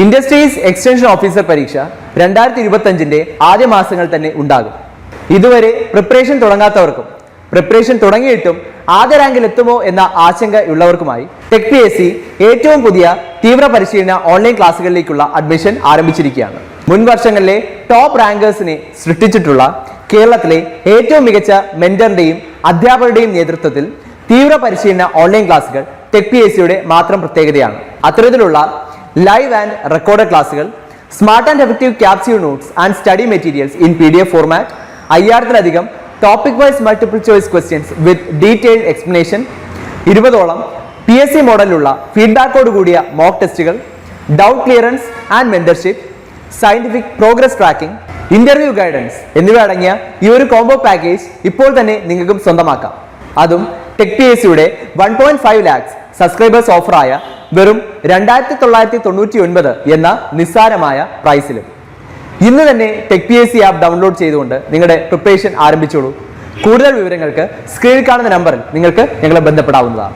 Industries extension officer പരീക്ഷ 2025 ആദ്യ മാസങ്ങൾ തന്നെ ഉണ്ടാകും. ഇതുവരെ പ്രിപ്പറേഷൻ തുടങ്ങാത്തവർക്കും പ്രിപ്പറേഷൻ തുടങ്ങിയിട്ടും ആദ്യ റാങ്കിൽ എത്തുമോ എന്ന ആശങ്കയുള്ളവർക്കുമായി ടെക് PSC ഏറ്റവും പുതിയ തീവ്ര പരിശീലന ഓൺലൈൻ ക്ലാസ്സുകളിലേക്കുള്ള അഡ്മിഷൻ ആരംഭിച്ചിരിക്കുകയാണ്. മുൻ വർഷങ്ങളിലെ ടോപ്പ് റാങ്കേഴ്സിനെ സൃഷ്ടിച്ചിട്ടുള്ള കേരളത്തിലെ ഏറ്റവും മികച്ച മെന്ററിന്റെയും അധ്യാപകരുടെയും നേതൃത്വത്തിൽ തീവ്ര പരിശീലന ഓൺലൈൻ ക്ലാസ്സുകൾ ടെക് PSCയുടെ മാത്രം പ്രത്യേകതയാണ്. അത്തരത്തിലുള്ള ലൈവ് ആൻഡ് റെക്കോർഡഡ് ക്ലാസ്സുകൾ, smart and effective capsule notes and study materials in PDF format, 5000-ലധികം topic wise multiple choice questions with detailed explanation, 20ഓളം PSC മോഡലിലുള്ള ഫീഡ്ബാക്കോട് കൂടിയ മോക്ക് ടെസ്റ്റുകൾ, doubt clearance and mentorship, scientific progress tracking, interview guidance എന്നിവ അടങ്ങിയ ഈ ഒരു കോംബോ പാക്കേജ് ഇപ്പോൾ തന്നെ നിങ്ങൾക്കും സ്വന്തമാക്കാം. അതും ടെക് PSCയുടെ 1.5 lakhs സബ്സ്ക്രൈബേഴ്സ് ഓഫറായ വെറും 2999 എന്ന നിസ്സാരമായ പ്രൈസിലും. ഇന്ന് തന്നെ ടെക് PSC ആപ്പ് ഡൗൺലോഡ് ചെയ്തുകൊണ്ട് നിങ്ങളുടെ പ്രിപ്പറേഷൻ ആരംഭിച്ചോളൂ. കൂടുതൽ വിവരങ്ങൾക്ക് സ്ക്രീനിൽ കാണുന്ന നമ്പറിൽ നിങ്ങൾക്ക് ഞങ്ങളെ ബന്ധപ്പെടാവുന്നതാണ്.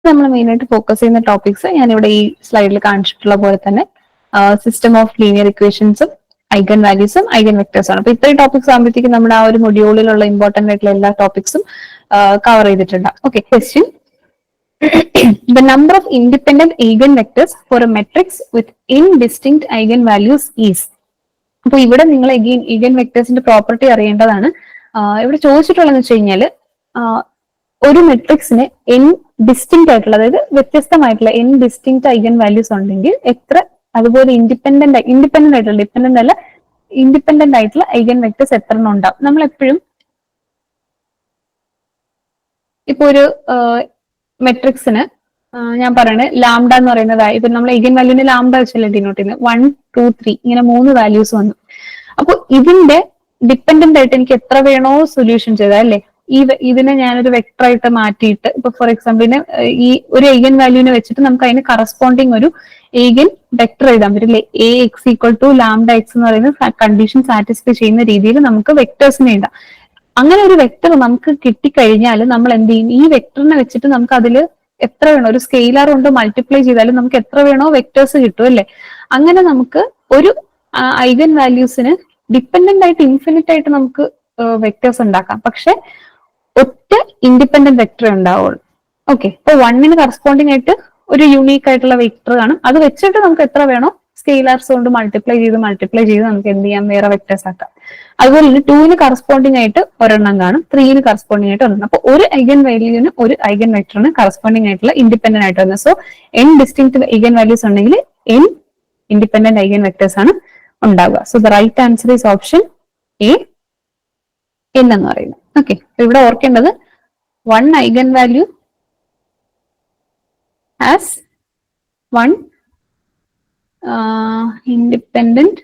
നമ്മൾ മെയിനായിട്ട് ഫോക്കസ് ചെയ്യുന്ന ടോപ്പിക്സ് ഞാനിവിടെ ഈ സ്ലൈഡിൽ കാണിച്ചിട്ടുള്ള പോലെ തന്നെ സിസ്റ്റം ഓഫ് ലീനിയർ ഇക്വേഷൻസും ഐഗൻ വാല്യൂസും ഐഗൻ വെക്ടേഴ്സും ആണ്. അപ്പൊ ഇത്രയും ടോപ്പിക്സ് ആകുമ്പോഴത്തേക്കും നമ്മുടെ ആ ഒരു മൊഡ്യൂളിലുള്ള ഇമ്പോർട്ടന്റ് ആയിട്ടുള്ള എല്ലാ ടോപ്പിക്സും കവർ ചെയ്തിട്ടുണ്ട്. Okay, question: the number of independent eigenvectors for a matrix with indistinct eigenvalues is. അപ്പൊ ഇവിടെ നിങ്ങൾ ഈഗൻ വെക്ടേഴ്സിന്റെ പ്രോപ്പർട്ടി അറിയേണ്ടതാണ്. ഇവിടെ ചോദിച്ചിട്ടുള്ളതെന്ന് വെച്ച് കഴിഞ്ഞാൽ ഒരു മെട്രിക്സിന് n ഡിസ്റ്റിങ്ക്റ്റ് ആയിട്ടുള്ള, അതായത് വ്യത്യസ്തമായിട്ടുള്ള n ഡിസ്റ്റിങ്ക്റ്റ് ഐഗൻ വാല്യൂസ് ഉണ്ടെങ്കിൽ എത്ര, അതുപോലെ ഇൻഡിപെൻഡന്റ് ആയിട്ടുള്ള ഐഗൻ വെക്ടേഴ്സ് എത്ര എണ്ണം ഉണ്ടാവും. നമ്മൾ എപ്പോഴും ഇപ്പൊ ഒരു മെട്രിക്സിന് ഞാൻ പറയണേ ലാംഡ എന്ന് പറയുന്നത്, ഇപ്പൊ നമ്മൾ ഐഗൻ വാല്യൂവിന്റെ ലാംഡ വെച്ചല്ലേ ഡിനോട്ട് ചെയ്യുന്നത്. 1, 2, 3 ഇങ്ങനെ 3 വാല്യൂസ് വന്നു. അപ്പൊ ഇതിന്റെ ഡിപ്പെൻഡന്റ് ആയിട്ട് എനിക്ക് എത്ര വേണോ സൊല്യൂഷൻ ചെയ്താൽ അല്ലേ, ഇതിനെ ഞാനൊരു വെക്ടർ ആയിട്ട് മാറ്റിയിട്ട്, ഇപ്പൊ ഫോർ എക്സാമ്പിളിന് ഈ ഒരു ഐഗൻ വാല്യൂവിനെ വെച്ചിട്ട് നമുക്ക് അതിന് കറസ്പോണ്ടിങ് ഒരു ഐഗൻ വെക്ടർ എഴുതാൻ പറ്റില്ലേ. AX = λx എന്ന് പറയുന്ന കണ്ടീഷൻ സാറ്റിസ്ഫൈ ചെയ്യുന്ന രീതിയിൽ നമുക്ക് വെക്ടേഴ്സിനെ എഴുതാം. അങ്ങനെ ഒരു വെക്ടർ നമുക്ക് കിട്ടിക്കഴിഞ്ഞാൽ നമ്മൾ എന്ത് ചെയ്യും, ഈ വെക്ടറിനെ വെച്ചിട്ട് നമുക്ക് അതിൽ എത്ര വേണോ, ഒരു സ്കെയിലർ കൊണ്ട് മൾട്ടിപ്ലൈ ചെയ്താലും നമുക്ക് എത്ര വേണോ വെക്ടേഴ്സ് കിട്ടും അല്ലെ. അങ്ങനെ നമുക്ക് ഒരു ഐഗൻ വാല്യൂസിന് ഡിപ്പെൻഡന്റ് ആയിട്ട് ഇൻഫിനിറ്റ് ആയിട്ട് നമുക്ക് വെക്ടേഴ്സ് ഉണ്ടാക്കാം. പക്ഷെ ഒറ്റ ഇൻഡിപെൻഡന്റ് വെക്ടർ ഉണ്ടാവുള്ളൂ. ഓക്കെ, ഇപ്പൊ 1ന് കറസ്പോണ്ടിങ് ആയിട്ട് ഒരു യൂണീക്ക് ആയിട്ടുള്ള വെക്ടർ കാണും. അത് വെച്ചിട്ട് നമുക്ക് എത്ര വേണോ സ്കെയിലർസ് കൊണ്ട് മൾട്ടിപ്ലൈ ചെയ്ത് നമുക്ക് എന്ത് ചെയ്യാം, വേറെ വെക്ടേഴ്സ് ആക്കാം. അതുപോലെ തന്നെ 2ന് കറസ്പോണ്ടിങ് ആയിട്ട് ഒരെണ്ണം കാണും, 3ന് കറസ്പോണ്ടിങ് ആയിട്ട് ഒരെണ്ണം. അപ്പൊ ഒരു ഐഗൻ വാല്യൂവിന് ഒരു ഐഗൻ വെക്ടറിന് കറസ്പോണ്ടിങ് ആയിട്ടുള്ള ഇൻഡിപെൻഡന്റ് ആയിട്ട് വരുന്നത്. So n distinct eigen values ഉണ്ടെങ്കിൽ n ഇൻഡിപെൻഡന്റ് ഐഗൻ വെക്ടേഴ്സ് ആണ് ഉണ്ടാവുക. So the right answer is option A, n എന്ന് പറയുന്നത്. ഓക്കെ, ഇവിടെ ഓർക്കേണ്ടത് 1 eigen value has 1 independent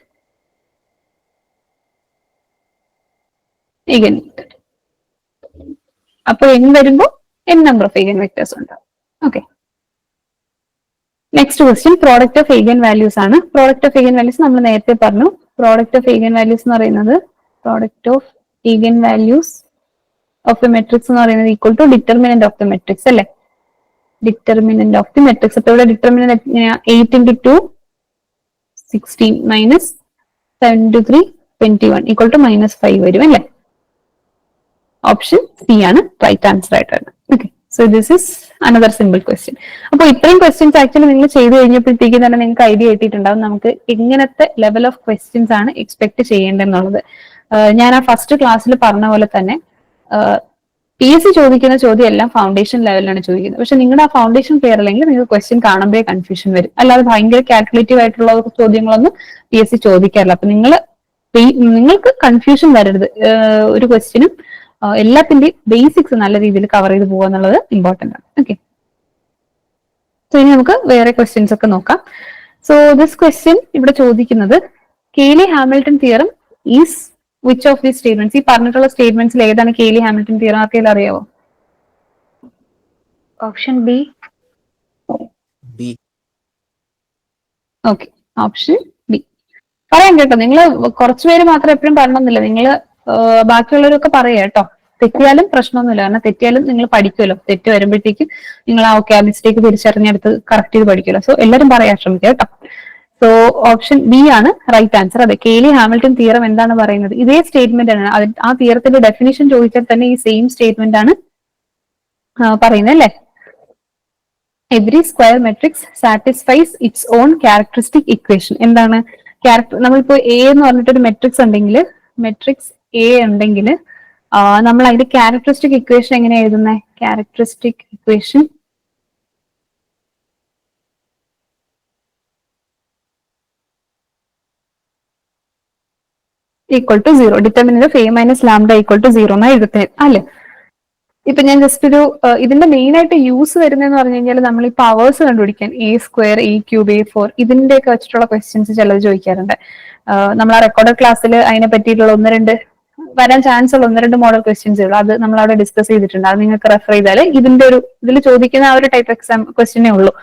eigen vector. അപ്പൊ n വരുമ്പോൾ n number of eigen vectors ഉണ്ടാവും. Okay, next question product of eigen values ആണ്. പ്രോഡക്റ്റ് ഓഫ് ഐഗൻ വാല്യൂസ് നമ്മൾ നേരത്തെ പറഞ്ഞു. പ്രോഡക്റ്റ് ഓഫ് ഐഗൻ വാല്യൂസ് എന്ന് പറയുന്നത് product of eigen values of the matrix എന്ന് പറയുന്നത് equal to determinant of the matrix അല്ലെ. Determinant of the matrix. അപ്പൊ ഇവിടെ ഡിറ്റർമിനന്റ് 8 × 2 16 മൈനസ് 7 × 3 21 ഈക്വൽ ടു -5 വരും അല്ലെ. ഓപ്ഷൻ സി ആണ് റൈറ്റ് ആൻസർ ആയിട്ടാണ്. Okay, so this is another simple question. അപ്പൊ ഇത്രയും ക്വസ്റ്റ്യൻസ് ആക്ച്വലി നിങ്ങൾ ചെയ്ത് കഴിഞ്ഞപ്പോഴത്തേക്കും തന്നെ നിങ്ങൾക്ക് ഐഡിയ കിട്ടിയിട്ടുണ്ടാവും നമുക്ക് എങ്ങനത്തെ ലെവൽ ഓഫ് ക്വസ്റ്റ്യൻസ് ആണ് എക്സ്പെക്ട് ചെയ്യേണ്ടതെന്നുള്ളത്. ഞാൻ ആ ഫസ്റ്റ് ക്ലാസ്സിൽ പറഞ്ഞ പോലെ തന്നെ PSC ചോദിക്കുന്ന ചോദ്യം എല്ലാം ഫൗണ്ടേഷൻ ലെവലിലാണ് ചോദിക്കുന്നത്. പക്ഷെ നിങ്ങളുടെ ആ ഫൗണ്ടേഷൻ ക്ലിയർ അല്ലെങ്കിൽ നിങ്ങൾക്ക് ക്വസ്റ്റ്യൻ കാണുമ്പോഴേ കൺഫ്യൂഷൻ വരും. അല്ലാതെ ഭയങ്കര കാൽക്കുലേറ്റീവ് ആയിട്ടുള്ള ചോദ്യങ്ങളൊന്നും PSC ചോദിക്കാറില്ല. അപ്പൊ നിങ്ങൾക്ക് കൺഫ്യൂഷൻ വരരുത്. ഒരു ക്വസ്റ്റ്യനും എല്ലാത്തിന്റെയും ബേസിക്സ് നല്ല രീതിയിൽ കവർ ചെയ്ത് പോകുക എന്നുള്ളത് ഇമ്പോർട്ടന്റ് ആണ്. ഓക്കെ, സോ ഇനി നമുക്ക് വേറെ ക്വസ്റ്റ്യൻസ് ഒക്കെ നോക്കാം. സോ ദിസ് ക്വസ്റ്റ്യൻ ഇവിടെ ചോദിക്കുന്നത് Cayley Hamilton theorem is which of the statements. ഈ പറഞ്ഞിട്ടുള്ള സ്റ്റേറ്റ്മെന്റ്സിൽ ഏതാണ് കെയ്ലി ഹാമിൽട്ടൺ തിയറം? ആർക്കെങ്കിലും അറിയാവോ? Option B. Okay, option B. പറയാം കേട്ടോ, നിങ്ങൾ കുറച്ചുപേര് മാത്രം എപ്പോഴും പറയണമെന്നില്ല, നിങ്ങൾ ബാക്കിയുള്ളവരൊക്കെ പറയാം കേട്ടോ. തെറ്റിയാലും പ്രശ്നമൊന്നുമില്ല, കാരണം തെറ്റിയാലും നിങ്ങൾ പഠിക്കുമല്ലോ. തെറ്റ് വരുമ്പോഴത്തേക്കും നിങ്ങൾ ആ ഓക്കെ ആ മിസ്റ്റേക്ക് തിരിച്ചറിഞ്ഞെടുത്ത് കറക്റ്റ് ചെയ്ത് പഠിക്കുമല്ലോ. സോ എല്ലാവരും പറയാൻ ശ്രമിക്കുക കേട്ടോ. സോ ഓപ്ഷൻ ബി ആണ് റൈറ്റ് ആൻസർ. അതെ, കെയ്ലി ഹാമിൽട്ടൺ തിയറം എന്താണ് പറയുന്നത്? ഇതേ സ്റ്റേറ്റ്മെന്റ് ആണ്. ആ തിയറത്തിന്റെ ഡെഫിനിഷൻ ചോദിച്ചാൽ തന്നെ ഈ സെയിം സ്റ്റേറ്റ്മെന്റ് ആണ് പറയുന്നത് അല്ലേ? Every square matrix satisfies it's on characteristic equation. എന്താണ് നമ്മളിപ്പോ എ എന്ന് പറഞ്ഞിട്ടൊരു മെട്രിക്സ് ഉണ്ടെങ്കിൽ, മെട്രിക്സ് എ ഉണ്ടെങ്കിൽ നമ്മൾ അതിന്റെ ക്യാരക്ടറിസ്റ്റിക് ഇക്വേഷൻ എങ്ങനെയാ എഴുതുന്നത്? Characteristic equation equal to 0. Determinant of A minus lambda equal to 0 എന്നാണ് എഴുതുന്നത് അല്ലെ? ഇപ്പൊ ഞാൻ ജസ്റ്റ് ഒരു ഇതിന്റെ മെയിൻ ആയിട്ട് യൂസ് വരുന്നതെന്ന് പറഞ്ഞു കഴിഞ്ഞാൽ നമ്മൾ ഈ പവേഴ്സ് കണ്ടുപിടിക്കാൻ A square, A cube, A four ഇതിന്റെ ഒക്കെ വെച്ചിട്ടുള്ള ക്വസ്റ്റ്യൻസ് ചിലത് ചോദിക്കാറുണ്ട്. നമ്മൾ ആ റെക്കോർഡഡ് ക്ലാസ്സിൽ അതിനെ പറ്റിയിട്ടുള്ള വരാൻ ചാൻസ് ഉള്ള 1-2 മോഡൽ ക്വസ്റ്റ്യൻസ് ഉള്ളൂ. അത് നമ്മൾ അവിടെ ഡിസ്കസ് ചെയ്തിട്ടുണ്ട്. അത് നിങ്ങൾക്ക് റെഫർ ചെയ്താൽ ഇതിൽ ചോദിക്കുന്ന ആ ഒരു ടൈപ്പ് എക്സാം ക്വസ്റ്റ്യനേ ഉള്ളൂ.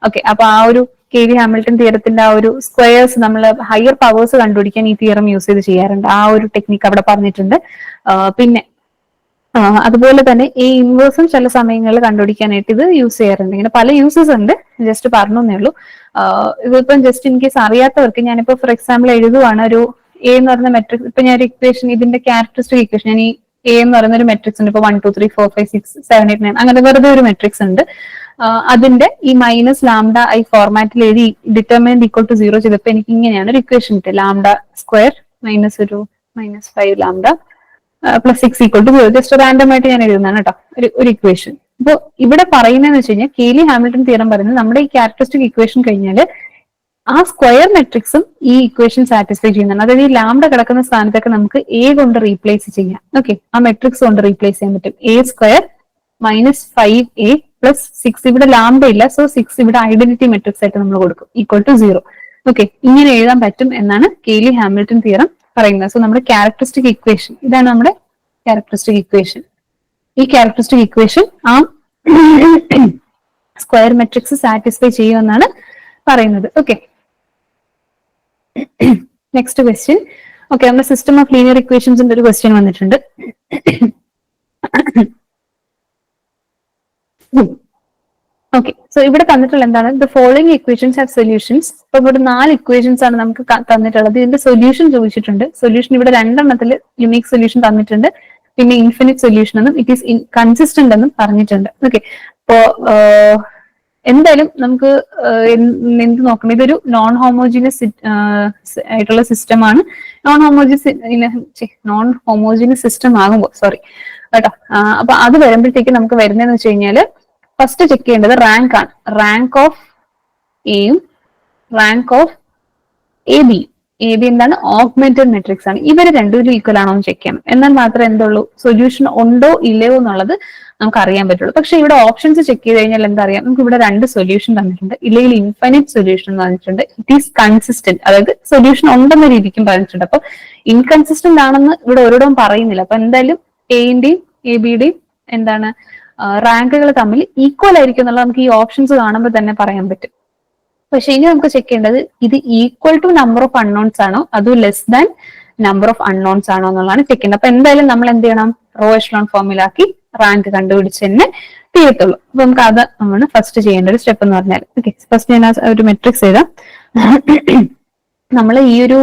ഓക്കെ, അപ്പൊ ആ ഒരു കെയ്ലി ഹാമിൽട്ടൺ തിയറത്തിന്റെ ആ ഒരു സ്ക്വയേഴ്സ് നമ്മൾ ഹയർ പവേഴ്സ് കണ്ടുപിടിക്കാൻ ഈ തിയറം യൂസ് ചെയ്ത് ചെയ്യാറുണ്ട്. ആ ഒരു ടെക്നിക്ക് അവിടെ പറഞ്ഞിട്ടുണ്ട്. പിന്നെ അതുപോലെ തന്നെ ഈ ഇൻവേഴ്സും ചില സമയങ്ങളിൽ കണ്ടുപിടിക്കാനായിട്ട് ഇത് യൂസ് ചെയ്യാറുണ്ട്. ഇങ്ങനെ പല യൂസസ് ഉണ്ട്, ജസ്റ്റ് പറഞ്ഞേ ഉള്ളൂ. ഇതിപ്പം ജസ്റ്റ് ഇൻ കേസ് അറിയാത്തവർക്ക് ഞാനിപ്പോ ഫോർ എക്സാമ്പിൾ എഴുതുവാണ്. ഒരു എ എന്ന് പറയുന്ന മെട്രിക്സ്, ഇപ്പൊ ഞാൻ ഒരു ഇക്വേഷൻ, ഇതിന്റെ ക്യാരക്ടറിസ്റ്റിക് ഇക്വേഷൻ, ഞാൻ ഈ എ എന്ന് പറയുന്ന ഒരു മെട്രിക്സ് ഉണ്ട്. ഇപ്പൊ 1 2 3 4 5 6 7 8 9 അങ്ങനെ വെറുതെ ഒരു മെട്രിക്സ് ഉണ്ട്. അതിന്റെ ഈ മൈനസ് ലാംഡ ഐ ഫോർമാറ്റിൽ എഴുതി ഡിറ്റർമിനന്റ് ഈക്വൽ ടു 0 ചെയ്തപ്പോ എനിക്ക് ഇങ്ങനെയാണ് ഒരു ഇക്വേഷൻ കിട്ടിയത്. Lambda square minus 5 lambda plus 6 equal to 0. Just random ആയിട്ട് ഞാൻ എഴുതുന്നതാണ് കേട്ടോ ഒരു ഇക്വേഷൻ. അപ്പോൾ ഇവിടെ പറയുന്നതെന്ന് വെച്ച് കഴിഞ്ഞാൽ കെയ്ലി ഹാമിൽട്ടൺ തിയറം പറയുന്നത് നമ്മുടെ ഈ ക്യാരക്ടറിസ്റ്റിക് ഇക്വേഷൻ കഴിഞ്ഞാൽ ആ സ്ക്വയർ മെട്രിക്സും ഈ ഇക്വേഷൻ സാറ്റിസ്ഫൈ ചെയ്യുന്നതാണ്. അതായത് ഈ ലാംഡ കിടക്കുന്ന സ്ഥാനത്തൊക്കെ നമുക്ക് എ കൊണ്ട് റീപ്ലേസ് ചെയ്യാം. ഓക്കെ, ആ മെട്രിക്സ് കൊണ്ട് റീപ്ലേസ് ചെയ്യാൻ പറ്റും. A square minus 5a plus 6, ഇവിടെ ലാംഡ ഇല്ല, സോ 6 ഇവിടെ ഐഡന്റിറ്റി മെട്രിക്സ് ആയിട്ട് നമ്മൾ കൊടുക്കും, ഈക്വൽ ടു 0. ഓക്കെ, ഇങ്ങനെ എഴുതാൻ പറ്റും എന്നാണ് കെയ്ലി ഹാമിൽട്ടൺ തിയറം പറയുന്നത്. സോ നമ്മുടെ ക്യാരക്ടറിസ്റ്റിക് ഇക്വേഷൻ ഇതാണ്. നമ്മുടെ ക്യാരക്ടറിസ്റ്റിക് ഇക്വേഷൻ, ഈ ക്യാരക്ടറിസ്റ്റിക് ഇക്വേഷൻ ആ സ്ക്വയർ മെട്രിക്സ് സാറ്റിസ്ഫൈ ചെയ്യുമെന്നാണ് പറയുന്നത്. Okay, next question. ഓക്കെ, നമ്മുടെ സിസ്റ്റം ഓഫ് ലീനിയർ ഇക്വേഷൻസിന്റെ ഒരു ക്വസ്റ്റ്യൻ വന്നിട്ടുണ്ട്. ഓക്കെ, സോ ഇവിടെ തന്നിട്ടുള്ള എന്താണ്? The following equations have solutions. ഇപ്പൊ ഇവിടെ 4 ഇക്വേഷൻസ് ആണ് നമുക്ക് തന്നിട്ടുള്ളത്. ഇതിന്റെ സൊല്യൂഷൻ ചോദിച്ചിട്ടുണ്ട്. സൊല്യൂഷൻ ഇവിടെ 2 എണ്ണത്തിൽ യുണീക് സൊല്യൂഷൻ തന്നിട്ടുണ്ട്, പിന്നെ ഇൻഫിനിറ്റ് സൊല്യൂഷൻ എന്നും ഇറ്റ് ഈസ് കൺസിസ്റ്റന്റ് എന്നും പറഞ്ഞിട്ടുണ്ട്. ഓക്കെ, അപ്പോ എന്തായാലും നമുക്ക് എന്ത് നോക്കണം? ഇതൊരു നോൺ ഹോമോജീനിയസ് ആയിട്ടുള്ള സിസ്റ്റം ആണ്. നോൺ ഹോമോജീനിയസ് സിസ്റ്റം ആകുമ്പോൾ കേട്ടോ. അപ്പൊ അത് വരുമ്പോഴത്തേക്ക് നമുക്ക് വരുന്നതെന്ന് വെച്ച് കഴിഞ്ഞാല് ഫസ്റ്റ് ചെക്ക് ചെയ്യേണ്ടത് റാങ്ക് ആണ്. റാങ്ക് ഓഫ് എയും rank of A B. A B എന്താണ്? ഓഗ്മെന്റഡ് മെട്രിക്സ് ആണ്. ഇവര് രണ്ടുപേരും ഈക്വൽ ആണോ എന്ന് ചെക്ക് ചെയ്യണം. എന്നാൽ മാത്രമേ എന്തുള്ളൂ, സൊല്യൂഷൻ ഉണ്ടോ ഇല്ലയോ എന്നുള്ളത് നമുക്ക് അറിയാൻ പറ്റുള്ളൂ. പക്ഷെ ഇവിടെ ഓപ്ഷൻസ് ചെക്ക് ചെയ്ത് കഴിഞ്ഞാൽ എന്താ അറിയാം, നമുക്ക് ഇവിടെ 2 സൊല്യൂഷൻ തന്നിട്ടുണ്ട്, ഇല്ലെങ്കിൽ ഇൻഫൈനൈറ്റ് സൊല്യൂഷൻ തന്നിട്ടുണ്ട്, ഇറ്റ് ഈസ് കൺസിസ്റ്റന്റ്, അതായത് സൊല്യൂഷൻ ഉണ്ടെന്ന രീതിക്കും പറഞ്ഞിട്ടുണ്ട്. അപ്പൊ ഇൻകൺസിസ്റ്റന്റ് ആണെന്ന് ഇവിടെ ഒരിടവും പറയുന്നില്ല. അപ്പൊ എന്തായാലും എയുടെയും എ ബിയുടെയും എന്താണ് റാങ്കുകൾ തമ്മിൽ ഈക്വൽ ആയിരിക്കും എന്നുള്ളത് നമുക്ക് ഈ ഓപ്ഷൻസ് കാണുമ്പോൾ തന്നെ പറയാൻ പറ്റും. പക്ഷെ ഇനി നമുക്ക് ചെക്ക് ചെയ്യേണ്ടത് ഇത് equal to number of unknowns ആണോ അതോ less than number of unknowns ആണോ എന്നുള്ളതാണ് ചെക്ക് ചെയ്യുന്നത്. അപ്പൊ എന്തായാലും നമ്മൾ എന്ത് ചെയ്യണം? റോ എഷലോൺ ഫോമിലാക്കി റാങ്ക് കണ്ടുപിടിച്ച് തന്നെ തീരത്തുള്ളൂ. അപ്പൊ നമുക്ക് അത് ആണ് ഫസ്റ്റ് ചെയ്യേണ്ട ഒരു സ്റ്റെപ്പ് എന്ന് പറഞ്ഞാൽ. ഓക്കെ, ഫസ്റ്റ് ഞാൻ ഒരു മെട്രിക്സ് എഴുതാം. നമ്മൾ ഈ ഒരു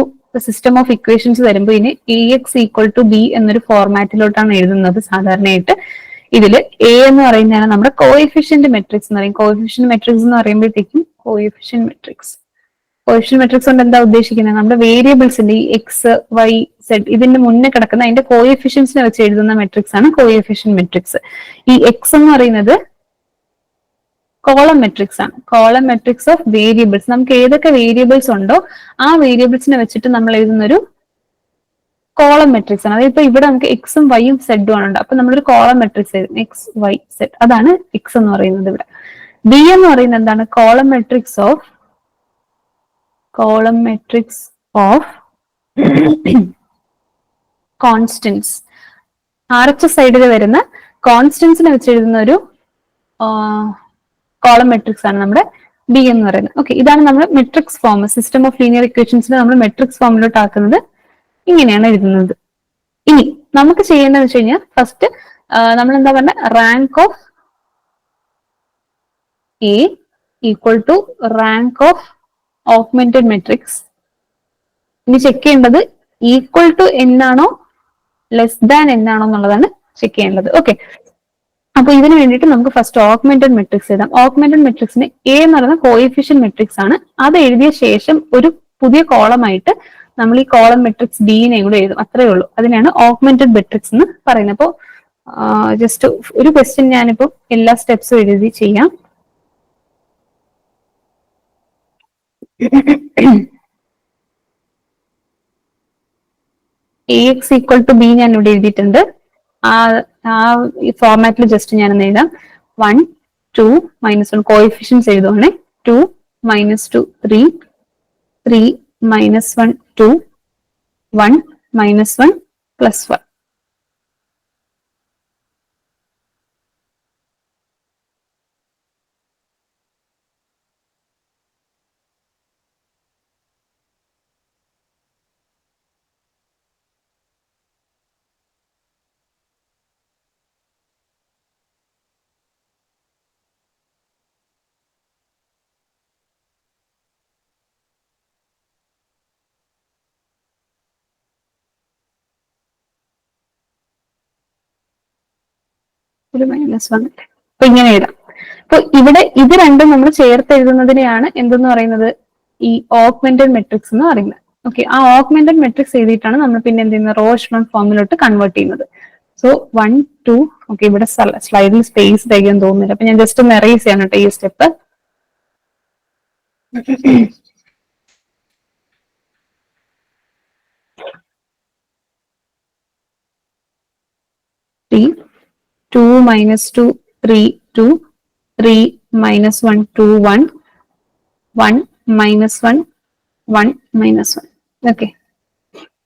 സിസ്റ്റം ഓഫ് ഇക്വേഷൻസ് വരുമ്പോൾ ഇനി എക്സ് ഈക്വൽ ടു ബി എന്നൊരു ഫോർമാറ്റിലോട്ടാണ് എഴുതുന്നത് സാധാരണയായിട്ട്. ഇതില് എ എന്ന് പറയുന്നതാണ് നമ്മുടെ കോഎഫിഷ്യന്റ് മെട്രിക്സ് എന്ന് പറയും. കോഎഫിഷ്യന്റ് മെട്രിക്സ് എന്ന് പറയുമ്പോഴത്തേക്കും കോഎഫിഷ്യന്റ് മെട്രിക്സ് കൊണ്ട് എന്താ ഉദ്ദേശിക്കുന്നത്? നമ്മുടെ വേരിയബിൾസിന്റെ ഈ എക്സ് വൈ സെഡ് ഇതിന്റെ മുന്നേ കിടക്കുന്ന അതിന്റെ കോഎഫിഷ്യൻസിനെ വെച്ച് എഴുതുന്ന മെട്രിക്സ് ആണ് കോഎഫിഷ്യന്റ് മെട്രിക്സ്. ഈ എക്സ് എന്ന് പറയുന്നത് കോളം മെട്രിക്സ് ആണ്. Column matrix of variables. നമുക്ക് ഏതൊക്കെ വേരിയബിൾസ് ഉണ്ടോ ആ വേരിയബിൾസിനെ വെച്ചിട്ട് നമ്മൾ എഴുതുന്ന ഒരു കോളം മെട്രിക്സ് ആണ്. അതായത് ഇപ്പൊ ഇവിടെ നമുക്ക് എക്സും വൈയും സെഡും ആണ്. അപ്പൊ നമ്മളൊരു കോളം മെട്രിക്സ് എഴുതും, എക്സ് വൈ സെഡ്. അതാണ് എക്സ് എന്ന് പറയുന്നത്. ഇവിടെ ബി എന്ന് പറയുന്നത് എന്താണ്? Column matrix of constants. Arch സൈഡിൽ വരുന്ന കോൺസ്റ്റന്റ്സിനെ വെച്ച് എഴുതുന്ന ഒരു കോളം മെട്രിക്സ് ആണ് നമ്മുടെ ബി എന്ന് പറയുന്നത്. ഓക്കെ, ഇതാണ് നമ്മുടെ matrix form. System of linear ഇക്വേഷൻസിനെ നമ്മൾ മെട്രിക്സ് ഫോമിലോട്ട് ആക്കുന്നത് ഇങ്ങനെയാണ് എഴുതുന്നത്. ഇനി നമുക്ക് ചെയ്യേണ്ടതെന്ന് വെച്ച് കഴിഞ്ഞാൽ ഫസ്റ്റ് നമ്മൾ എന്താ പറഞ്ഞ rank of A equal to rank of augmented matrix. ഇനി ചെക്ക് ചെയ്യേണ്ടത് ഈക്വൽ ടു എന്നാണോ ലെസ് ദാൻ എന്നാണോ എന്നുള്ളതാണ് ചെക്ക് ചെയ്യേണ്ടത്. ഓക്കെ, അപ്പൊ ഇതിന് വേണ്ടിയിട്ട് നമുക്ക് ഫസ്റ്റ് ഓഗ്മെന്റഡ് മെട്രിക്സ് എഴുതാം. ഓഗ്മെന്റഡ് മെട്രിക്സിന് എ എന്ന് പറയുന്ന കോഎഫിഷ്യന്റ് മെട്രിക്സ് ആണ്. അത് എഴുതിയ ശേഷം ഒരു പുതിയ കോളം ആയിട്ട് നമ്മൾ ഈ കോളം മെട്രിക്സ് ബിനെ കൂടെ എഴുതും. അത്രേ ഉള്ളൂ. അതിനാണ് ഓഗ്മെന്റഡ് മെട്രിക്സ് എന്ന് പറയുന്നത്. അപ്പോൾ ജസ്റ്റ് ഒരു ക്വസ്റ്റ്യൻ ഞാനിപ്പോ എല്ലാ സ്റ്റെപ്സും എഴുതി ചെയ്യാം. A X equal to B ഞാൻ ഇവിടെ എഴുതിയിട്ടുണ്ട്. ആ ഫോർമാറ്റിൽ ജസ്റ്റ് ഞാൻ എഴുതാം. 1 2 -1 കോഎഫിഷ്യൻസ് എഴുതുവാണേ. 2 -2 3 3 -1 2 1 -1 +1. ഒരു -1. അപ്പൊ ഇങ്ങനെ എഴുതാം. അപ്പൊ ഇവിടെ ഇത് രണ്ടും നമ്മൾ ചേർത്ത് എഴുതുന്നതിനെയാണ് എന്തെന്ന് പറയുന്നത്, ഈ ഓഗ്മെന്റഡ് മെട്രിക്സ് എന്ന് പറയുന്നത്. ഓക്കെ, ആ ഓഗ്മെന്റഡ് മെട്രിക്സ് എഴുതിയിട്ടാണ് നമ്മൾ പിന്നെ എന്ത് ചെയ്യുന്നത്, റോ എഷലോൺ ഫോമിലോട്ട് കൺവേർട്ട് ചെയ്യുന്നത്. സോ 1 2 ഓക്കെ, ഇവിടെ സ്ലൈഡിൽ സ്പേസ് തികയാൻ തോന്നുന്നില്ല. അപ്പൊ ഞാൻ ജസ്റ്റ് ഒന്ന് എറേസ് ചെയ്യണം കേട്ടോ ഈ സ്റ്റെപ്പ്. 2 -2 3 2 3 -1 2 1 1 -1 1 -1. ഓക്കെ,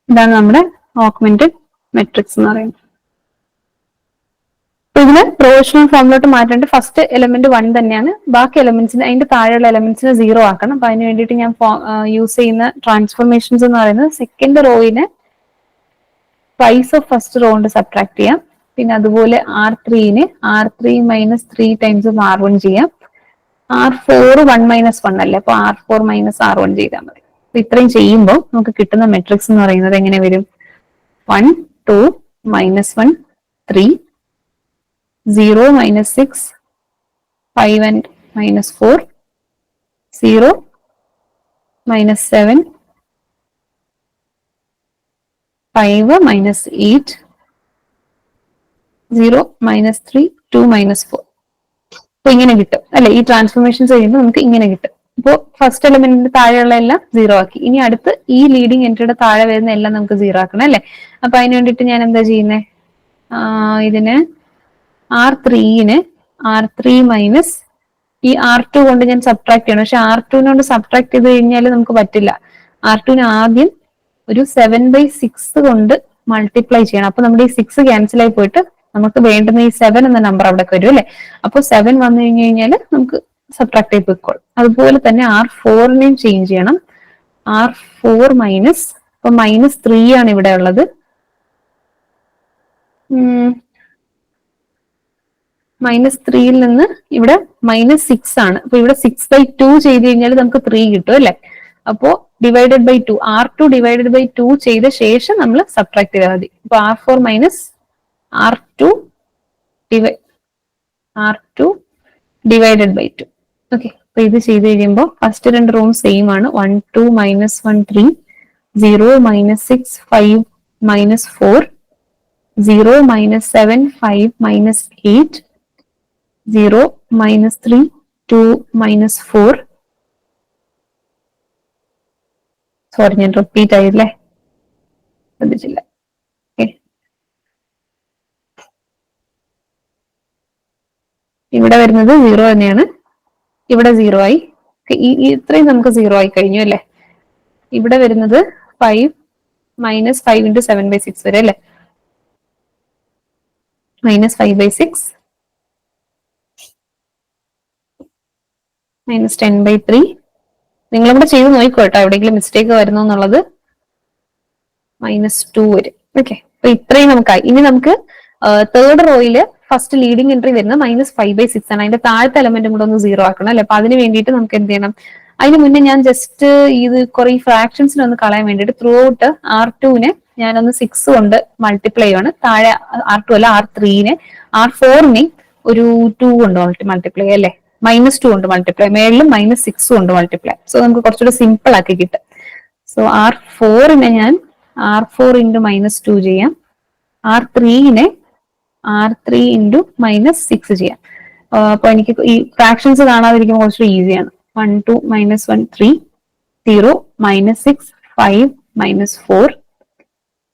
ഇതാണ് നമ്മുടെ ഓഗ്മെന്റഡ് മെട്രിക്സ് എന്ന് പറയുന്നത്. ഇതിന് റോ എഷലോൺ ഫോമിലോട്ട് മാറ്റേണ്ട ഫസ്റ്റ് എലമെന്റ് 1 തന്നെയാണ്. ബാക്കി എലമെന്റ്സിന് അതിന്റെ താഴെയുള്ള എലമെന്റ്സിന് 0 ആക്കണം. അപ്പൊ അതിന് വേണ്ടിയിട്ട് ഞാൻ യൂസ് ചെയ്യുന്ന ട്രാൻസ്ഫോർമേഷൻസ് എന്ന് പറയുന്നത് സെക്കൻഡ് റോയിനെ പ്രൈസ് ഓഫ് ഫസ്റ്റ് റോ കൊണ്ട് സബ്ട്രാക്ട് ചെയ്യാം. പിന്നെ അതുപോലെ R3നെ R3 -3 ടൈംസ് R1 ചെയ്യാം. R4 1 -1 അല്ലേ, അപ്പൊ R4 -R1 ചെയ്താൽ മതി. അപ്പൊ ഇത്രയും ചെയ്യുമ്പോൾ നമുക്ക് കിട്ടുന്ന മെട്രിക്സ് എന്ന് പറയുന്നത് എങ്ങനെ വരും? 1 2 -1 3 0 -6 5 and -4 0 -7 5 -8 0 -3 2 -4. അപ്പൊ ഇങ്ങനെ കിട്ടും അല്ലെ. ഈ ട്രാൻസ്ഫോർമേഷൻസ് ചെയ്യുമ്പോൾ നമുക്ക് ഇങ്ങനെ കിട്ടും. അപ്പോൾ ഫസ്റ്റ് എലമെന്റിന്റെ താഴെയുള്ള എല്ലാം 0 ആക്കി. ഇനി അടുത്ത് ഈ ലീഡിങ് എൻട്രിയുടെ താഴെ വരുന്ന എല്ലാം നമുക്ക് 0 ആക്കണം അല്ലെ. അപ്പൊ അതിന് വേണ്ടിയിട്ട് ഞാൻ എന്താ ചെയ്യുന്നത്, ഇതിന് R3ന് R3 മൈനസ് ഈ R2 കൊണ്ട് ഞാൻ സബ്ട്രാക്ട് ചെയ്യണം. പക്ഷെ R2 കൊണ്ട് സബ്ട്രാക്ട് ചെയ്ത് കഴിഞ്ഞാൽ നമുക്ക് പറ്റില്ല. R2ന് ആദ്യം ഒരു 7/6 കൊണ്ട് മൾട്ടിപ്ലൈ ചെയ്യണം. അപ്പൊ നമ്മുടെ ഈ 6 ക്യാൻസൽ ആയി പോയിട്ട് നമുക്ക് വേണ്ടുന്ന ഈ 7 എന്ന നമ്പർ അവിടെ വരും അല്ലെ. അപ്പൊ 7 വന്നു കഴിഞ്ഞു കഴിഞ്ഞാൽ നമുക്ക് സബ്ട്രാക്ട് ചെയ്ത് പോയിക്കോളും. അതുപോലെ തന്നെ R4നെയും ചേഞ്ച് ചെയ്യണം. R4 മൈനസ്, അപ്പൊ -3 ആണ് ഇവിടെ ഉള്ളത്. -3യിൽ നിന്ന് ഇവിടെ -6 ആണ്. അപ്പൊ ഇവിടെ 6/2 ചെയ്ത് കഴിഞ്ഞാൽ നമുക്ക് 3 കിട്ടും അല്ലെ. അപ്പോ divided by 2, R2 divided by 2 ചെയ്ത ശേഷം നമ്മൾ സബ്ട്രാക്ട് ചെയ്താൽ മതി. അപ്പൊ R4 minus R2 divided by 2. Okay, അപ്പൊ ഇത് ചെയ്ത് കഴിയുമ്പോൾ ഫസ്റ്റ് രണ്ട് റൂം സെയിം ആണ്. 1 2 -1 3 0 -6 5 -4 0 -7 5 -8 0 -3 2 -4. സോറി, ഞാൻ റിപ്പീറ്റ് ആയില്ലേ, ശ്രദ്ധിച്ചില്ല. ഇവിടെ വരുന്നത് 0 തന്നെയാണ്. ഇവിടെ 0 ആയി. ഇത്രയും നമുക്ക് 0 ആയി കഴിഞ്ഞു അല്ലെ. ഇവിടെ വരുന്നത് 5 -5 × 7/6 വരെ അല്ലെ. -5/6 -10/3. നിങ്ങളിവിടെ ചെയ്ത് നോക്കിക്കോ കേട്ടോ എവിടെയെങ്കിലും മിസ്റ്റേക്ക് വരുന്നോ എന്നുള്ളത്. -2 വരും. ഓക്കെ, അപ്പൊ ഇത്രയും നമുക്കായി. ഇനി നമുക്ക് തേർഡ് റോയില് ഫസ്റ്റ് ലീഡിംഗ് എൻട്രി വരുന്നത് -5/6 ആണ്. അതിന്റെ താഴത്തെ എലമെന്റും കൂടെ ഒന്ന് 0 ആക്കണം അല്ലെ. അപ്പൊ അതിന് വേണ്ടിയിട്ട് നമുക്ക് എന്ത് ചെയ്യണം? അതിന് മുന്നേ ഞാൻ ജസ്റ്റ് ഇത് കുറെ ഫ്രാക്ഷൻസിനെ ഒന്ന് കളയാൻ വേണ്ടിയിട്ട് ത്രൂ ഔട്ട് R2-നെ ഞാനൊന്ന് 6 കൊണ്ട് മൾട്ടിപ്ലൈ ആണ്. താഴെ R2 അല്ല R3-നെ, R4-നെ ഒരു 2 കൊണ്ട് മൾട്ടിപ്ലൈ അല്ലെ, -2 കൊണ്ട് മൾട്ടിപ്ലൈ, മേളിലും -6 കൊണ്ട് മൾട്ടിപ്ലൈ. സോ നമുക്ക് കുറച്ചുകൂടെ സിമ്പിൾ ആക്കി കിട്ടും. സോ R4-നെ ഞാൻ R4 × -2 ചെയ്യാം. R3-നെ R3 × -6 ചെയ്യാം. അപ്പൊ എനിക്ക് ഈ ഫ്രാക്ഷൻസ് കാണാതിരിക്കുമ്പോൾ കുറച്ച് ഈസിയാണ്. 1 2 -1 3 0 -6 5 -4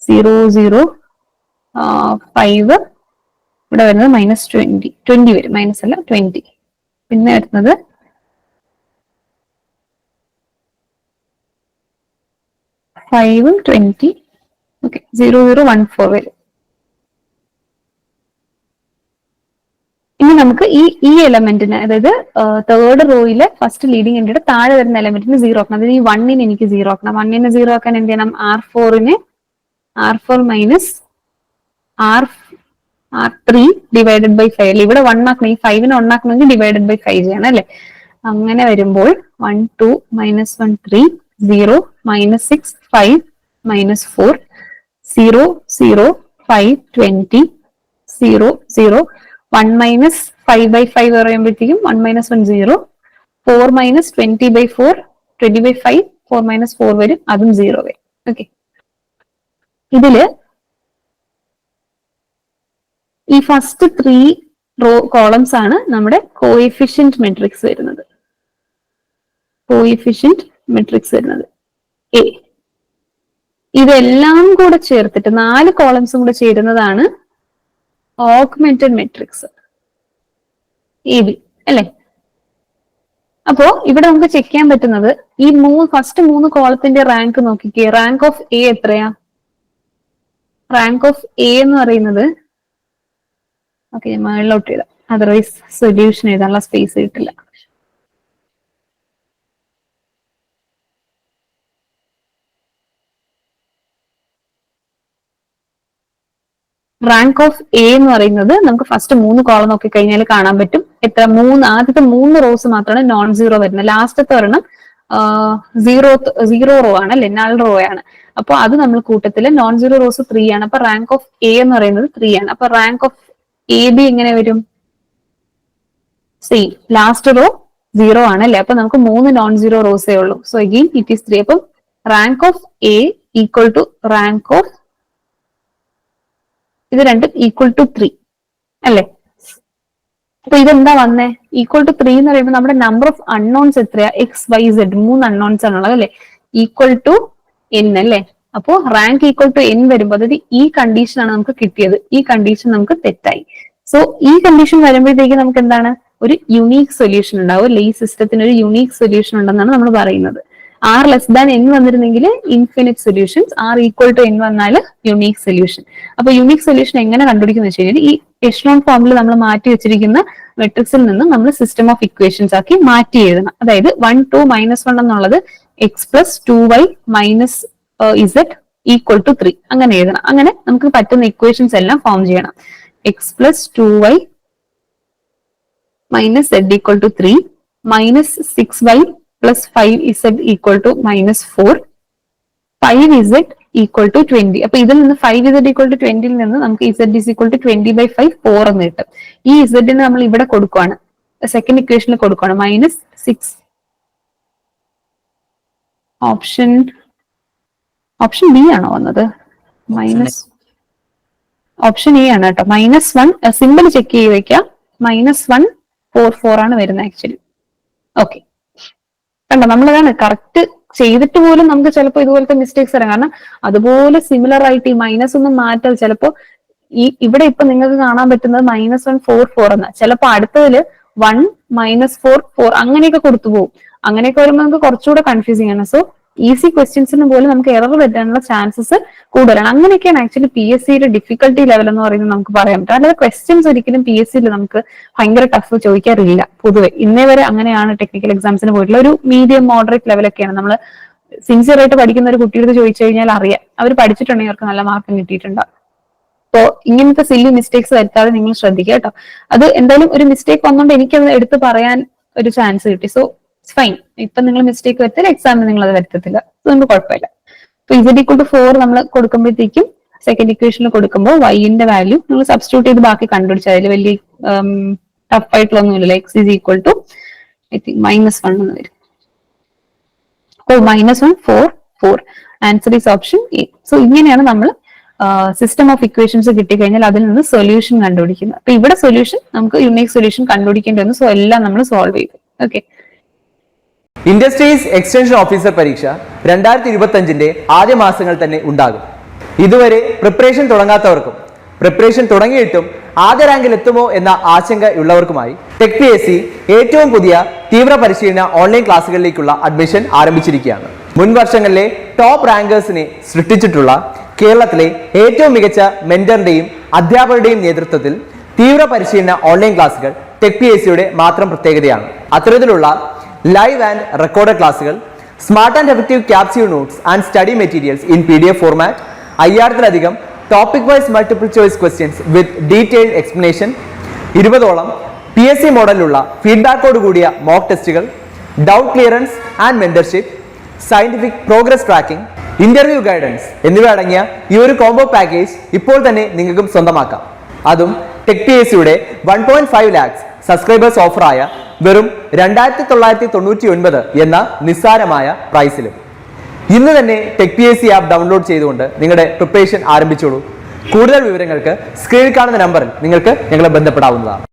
0 0 5 ഇവിടെ വരുന്നത് -20 വരും, മൈനസ് അല്ല 20. പിന്നെ വരുന്നത് ഫൈവ് 20, ഓക്കെ 0 0 1 4 വരും. ഇനി നമുക്ക് ഈ എലമെന്റിന്, അതായത് തേർഡ് റോയിലെ ഫസ്റ്റ് ലീഡിംഗ് എൻട്രിയുടെ താഴെ വരുന്ന എലമെന്റിന് 0 ആക്കണം. അതായത് ഈ 1-നെ എനിക്ക് 0 ആക്കണം. 1-നെ 0 ആക്കാൻ എന്ത് ചെയ്യണം? R4 minus R3 divided by 5. ഇവിടെ 1 ആക്കണം. ഈ 5-നെ 1 ആക്കണമെങ്കിൽ ഡിവൈഡഡ് ബൈ 5 ചെയ്യണം അല്ലെ. അങ്ങനെ വരുമ്പോൾ 1 2 -1 3 0 -6 5 -4 0 0 5 20 0 0 1 -5/5 പറയുമ്പോഴത്തേക്കും 1 - 1 0 4 -20/4 20/5 4 - 4 വരും, അതും 0 വരും. ഓക്കെ, ഇതില് ഈ ഫസ്റ്റ് 3 റോ കോളംസ് ആണ് നമ്മുടെ കോഎഫിഷ്യന്റ് മെട്രിക്സ് വരുന്നത്. കോഎഫിഷ്യന്റ് മെട്രിക്സ് വരുന്നത് എ. ഇതെല്ലാം കൂടെ ചേർത്തിട്ട് 4 കോളംസും കൂടെ ചേരുന്നതാണ് ഓഗ്മെന്റഡ് മെട്രിക്സ് എ ബി അല്ലെ. അപ്പോ ഇവിടെ നമുക്ക് ചെക്ക് ചെയ്യാൻ പറ്റുന്നത് ഈ ഫസ്റ്റ് 3 കോളത്തിന്റെ റാങ്ക് നോക്കിക്കേ. റാങ്ക് ഓഫ് എ എത്രയാ? റാങ്ക് ഓഫ് എ എന്ന് പറയുന്നത്, ഓക്കെ ഞാൻ മുകളിലോട്ട് എഴുതാം, അതർവൈസ് സൊല്യൂഷൻ എഴുതാനുള്ള സ്പേസ് കിട്ടില്ല. റാങ്ക് ഓഫ് എ എന്ന് പറയുന്നത് നമുക്ക് ഫസ്റ്റ് 3 കോളം നോക്കി കഴിഞ്ഞാൽ കാണാൻ പറ്റും. എത്ര? ആദ്യത്തെ 3 റോസ് മാത്രമാണ് നോൺ സീറോ വരുന്നത്. ലാസ്റ്റത്തെ ഒരെണ്ണം സീറോ റോ ആണ് അല്ലെ, നൾ റോ ആണ്. അപ്പൊ അത് നമ്മൾ കൂട്ടത്തില് നോൺ സീറോ റോസ് 3 ആണ്. അപ്പൊ റാങ്ക് ഓഫ് എ എന്ന് പറയുന്നത് 3 ആണ്. അപ്പൊ റാങ്ക് ഓഫ് എ ബി എങ്ങനെ വരും? സെയിം, ലാസ്റ്റ് റോ 0 ആണ് അല്ലെ. അപ്പൊ നമുക്ക് 3 നോൺ സീറോ റോസേ ഉള്ളൂ. So again it is 3. അപ്പം rank of A equal to rank of, ഇത് രണ്ടും ഈക്വൽ ടു 3 അല്ലെ. അപ്പൊ ഇതെന്താ വന്നേ? ഈക്വൽ ടു 3 എന്ന് പറയുമ്പോൾ നമ്മുടെ നമ്പർ ഓഫ് അൺനോൺസ് എത്രയാ? XYZ 3 അൺനോൺസ് ആണുള്ളത് അല്ലെ. ഈക്വൽ ടു n അല്ലെ. അപ്പോ റാങ്ക് ഈക്വൽ ടു n വരുമ്പോൾ, അതായത് ഈ കണ്ടീഷൻ ആണ് നമുക്ക് കിട്ടിയത്. ഈ കണ്ടീഷൻ നമുക്ക് തെറ്റായി. സോ ഈ കണ്ടീഷൻ വരുമ്പോഴത്തേക്ക് നമുക്ക് എന്താണ്? ഒരു യുണീക് സൊല്യൂഷൻ ഉണ്ടാവും അല്ലെ. ഈ സിസ്റ്റത്തിന് ഒരു യുണീക് സൊല്യൂഷൻ ഉണ്ടെന്നാണ് നമ്മൾ പറയുന്നത്. R<n വന്നിരുന്നെങ്കിൽ ഇൻഫിനിറ്റ് സൊല്യൂഷൻസ്, R=n വന്നാൽ യുണീക് സൊല്യൂഷൻ. അപ്പൊ യുണീക് സൊല്യൂഷൻ എങ്ങനെ കണ്ടുപിടിക്കുന്ന വെച്ച് കഴിഞ്ഞാൽ ഈ എഷ്ലോൺ ഫോമിൽ നമ്മൾ മാറ്റി വെച്ചിരിക്കുന്ന മെട്രിക്സിൽ നിന്ന് നമ്മൾ സിസ്റ്റം ഓഫ് ഇക്വേഷൻസ് ആക്കി മാറ്റി എഴുതണം. അതായത് 1 2 -1 എന്നുള്ളത് x + 2y - z = 3 അങ്ങനെ എഴുതണം. അങ്ങനെ നമുക്ക് പറ്റുന്ന ഇക്വേഷൻസ് എല്ലാം ഫോം ചെയ്യണം. x + 2y - z = 3 -6y + 5z = -4 5z = 20. അപ്പൊ ഇതിൽ നിന്ന് 5z = 20 നിന്ന് നമുക്ക് z = 20/5 4 എന്ന് കിട്ടും. ഈ z നമ്മൾ ഇവിടെ കൊടുക്കുവാണ്, സെക്കൻഡ് ഇക്വേഷനിൽ കൊടുക്കുവാണ്. -6, ഓപ്ഷൻ ബി ആണോ വന്നത്? ഓപ്ഷൻ എ ആണ് കേട്ടോ. -1 സിമ്പിൾ ചെക്ക് ചെയ്ത് വെക്കാം. -144 ആണ് വരുന്നത് ആക്ച്വലി. ഓക്കെ, കണ്ടോ, നമ്മളതാണ് കറക്റ്റ് ചെയ്തിട്ട് പോലും നമുക്ക് ചിലപ്പോൾ ഇതുപോലത്തെ മിസ്റ്റേക്സ് വരാം. കാരണം അതുപോലെ സിമിലർ ആയിട്ട് ഈ മൈനസ് ഒന്നും മാറ്റാൽ ചിലപ്പോൾ ഇവിടെ ഇപ്പൊ നിങ്ങൾക്ക് കാണാൻ പറ്റുന്നത് -144 എന്ന്, ചിലപ്പോൾ അടുത്തതില് 1 -4 4 അങ്ങനെയൊക്കെ കൊടുത്തു പോകും. അങ്ങനെയൊക്കെ വരുമ്പോൾ നമുക്ക് കുറച്ചുകൂടെ കൺഫ്യൂസിംഗ് ആണ്. സോ ഈസി ക്വസ്റ്റ്യൻസിന് പോലും നമുക്ക് എറർ പറ്റാനുള്ള ചാൻസസ് കൂടുതലാണ്. അങ്ങനെയൊക്കെയാണ് ആക്ച്വലി PSCയുടെ ഡിഫിക്കൽട്ടി ലെവൽ എന്ന് പറയുന്നത് നമുക്ക് പറയാൻ പറ്റും. അല്ലാതെ ക്വസ്റ്റ്യൻസ് ഒരിക്കലും PSCയിൽ നമുക്ക് ഭയങ്കര ടഫ് ചോദിക്കാറില്ല പൊതുവെ. ഇന്നേ വരെ അങ്ങനെയാണ് ടെക്നിക്കൽ എക്സാംസിന് പോയിട്ടുള്ള ഒരു മീഡിയം മോഡറേറ്റ് ലെവലൊക്കെയാണ്. നമ്മൾ സിൻസിയർ ആയിട്ട് പഠിക്കുന്ന ഒരു കുട്ടിയുടെ ചോദിച്ചു കഴിഞ്ഞാൽ അറിയാം, അവർ പഠിച്ചിട്ടുണ്ടെങ്കിൽ അവർക്ക് നല്ല മാർക്ക് കിട്ടിയിട്ടുണ്ടാവും. അപ്പോ ഇങ്ങനത്തെ സില്ലി മിസ്റ്റേക്സ് വരുത്താതെ നിങ്ങൾ ശ്രദ്ധിക്കുക കേട്ടോ. അത് എന്തായാലും ഒരു മിസ്റ്റേക്ക് വന്നുകൊണ്ട് എനിക്കത് എടുത്ത് പറയാൻ ഒരു ചാൻസ് കിട്ടി. So it's fine. ഇപ്പൊ നിങ്ങൾ മിസ്റ്റേക്ക് വരുത്തില്ല, എക്സാമിന് നിങ്ങൾ അത് വരുത്തത്തില്ല, നമുക്ക് കുഴപ്പമില്ല. ഇപ്പൊ Z=4 നമ്മൾ കൊടുക്കുമ്പോഴത്തേക്കും സെക്കൻഡ് ഇക്വേഷനിൽ കൊടുക്കുമ്പോൾ വൈന്റെ വാല്യൂ നിങ്ങൾ സബ്സ്റ്റിറ്റ്യൂട്ട് ചെയ്ത് ബാക്കി കണ്ടുപിടിച്ചാൽ അതിൽ വലിയ ടഫ് ആയിട്ടുള്ളൊന്നുമില്ല. X = I think -1 എന്ന് വരും. -1 4 4. Answer is option A. So ഇങ്ങനെയാണ് നമ്മൾ സിസ്റ്റം ഓഫ് ഇക്വേഷൻസ് കിട്ടിക്കഴിഞ്ഞാൽ അതിൽ നിന്ന് സൊല്യൂഷൻ കണ്ടുപിടിക്കുന്നത്. അപ്പൊ ഇവിടെ സൊല്യൂഷൻ നമുക്ക് യുണീക് സൊല്യൂഷൻ കണ്ടുപിടിക്കേണ്ടി വന്നു. സോ എല്ലാം നമ്മൾ സോൾവ് ചെയ്തു. ഓക്കെ. ഇൻഡസ്ട്രീസ് എക്സ്റ്റൻഷൻ ഓഫീസർ പരീക്ഷ 2025 ആദ്യ മാസങ്ങൾ തന്നെ ഉണ്ടാകും. ഇതുവരെ പ്രിപ്പറേഷൻ തുടങ്ങാത്തവർക്കും പ്രിപ്പറേഷൻ തുടങ്ങിയിട്ടും ആദ്യ റാങ്കിൽ എത്തുമോ എന്ന ആശങ്കയുള്ളവർക്കുമായി ടെക് PSC ഏറ്റവും പുതിയ തീവ്ര പരിശീലന ഓൺലൈൻ ക്ലാസുകളിലേക്കുള്ള അഡ്മിഷൻ ആരംഭിച്ചിരിക്കുകയാണ്. മുൻ വർഷങ്ങളിലെ ടോപ്പ് റാങ്കേഴ്സിനെ സൃഷ്ടിച്ചിട്ടുള്ള കേരളത്തിലെ ഏറ്റവും മികച്ച മെന്ററിന്റെയും അധ്യാപകരുടെയും നേതൃത്വത്തിൽ തീവ്ര പരിശീലന ഓൺലൈൻ ക്ലാസുകൾ ടെക് PSCയുടെ മാത്രം പ്രത്യേകതയാണ്. അത്തരത്തിലുള്ള ലൈവ് ആൻഡ് റെക്കോർഡഡ് ക്ലാസുകൾ, smart and effective capsule notes and study materials in PDF format, 5000-ലധികം topic wise multiple choice questions with detailed explanation, 20ഓളം PSC മോഡലിലുള്ള ഫീഡ്ബാക്കോട് കൂടിയ മോക്ക് ടെസ്റ്റുകൾ, doubt clearance and mentorship, scientific progress tracking, interview guidance എന്നിവ അടങ്ങിയ ഈ ഒരു കോംബോ പാക്കേജ് ഇപ്പോൾ തന്നെ നിങ്ങൾക്കും സ്വന്തമാക്കാം. അതും ടെക് PSCയുടെ 1.5 lakhs സബ്സ്ക്രൈബേഴ്സ് ഓഫറായ വെറും 2999 എന്ന നിസ്സാരമായ പ്രൈസിലും. ഇന്ന് തന്നെ ടെക് PSC ആപ്പ് ഡൗൺലോഡ് ചെയ്തുകൊണ്ട് നിങ്ങളുടെ പ്രിപ്പറേഷൻ ആരംഭിച്ചോളൂ. കൂടുതൽ വിവരങ്ങൾക്ക് സ്ക്രീനിൽ കാണുന്ന നമ്പറിൽ നിങ്ങൾക്ക് ഞങ്ങളെ ബന്ധപ്പെടാവുന്നതാണ്.